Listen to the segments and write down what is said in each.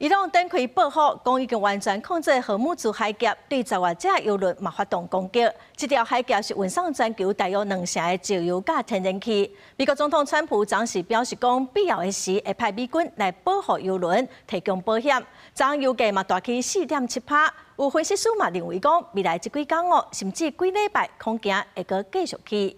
伊朗展开报复，讲已经完全控制荷姆兹海峡，对10外隻油輪嘛發動攻擊。這條海峽是運送全球大約2成的石油佮天然氣。美國總統川普當時表示講，必要的時會派美軍來保護油輪，提供保險。漲油價嘛大起4.7%。有分析師嘛認為講，未來這幾工甚至幾禮拜，恐驚會閣繼續起。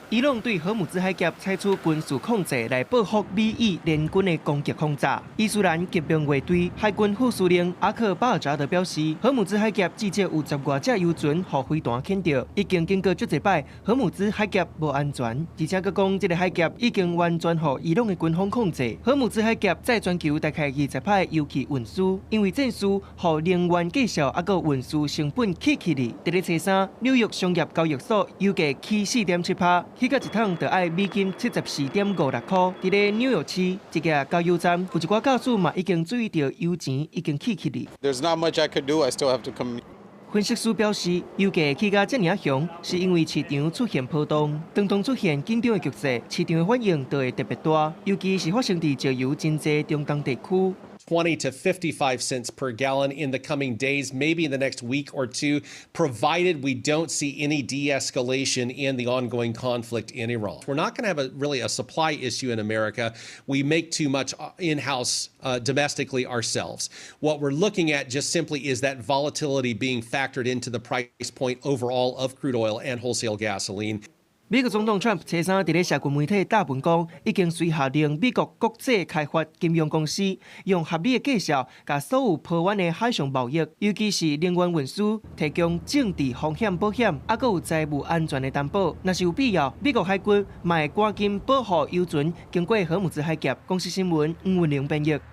伊朗对荷姆兹海峡采取军事控制来报复美伊联军的攻击轰炸。伊斯兰革命卫队海军副司令阿克巴尔扎德表示，荷姆兹海峡至少有10外隻油船互飞弹牵着，已经经过足一摆，荷姆兹海峡无安全，而且佮讲这个海峡已经完全互伊朗的军方控制。荷姆兹海峡在全球大概20派油气运输，因为这事互能源计数还佮运输成本起嚟。第二初三，纽约商业交易所油价起4.7%。 起价一桶就要美金74.56块。伫咧纽约市一家加油站，有一寡驾驶嘛已经注意到油钱已经起嚟。There's not much I could do. I still have to come. 分析师表示，油价起价这尔凶，是因为市场出现波动，当出现紧张的局势，市场的反应就会特别大，尤其是发生伫石油真济中东地区。 20 to 55 cents per gallon in the coming days, maybe in the next week or two, provided we don't see any de-escalation in the ongoing conflict in Iran. We're not going to have really a supply issue in America. We make too much in-house domestically ourselves. What we're looking at just simply is that volatility being factored into the price point overall of crude oil and wholesale gasoline. 美国总统川普初三伫咧社群媒体大文讲，已经随下令美国国际开发金融公司用合理的计价，甲所有破湾的海上贸易，尤其是能源运输，提供政治风险保险，还佫有财务安全的担保。若是有必要，美国海军嘛会赶紧保护油船经过荷姆兹海峡。公视新闻吴文玲编译。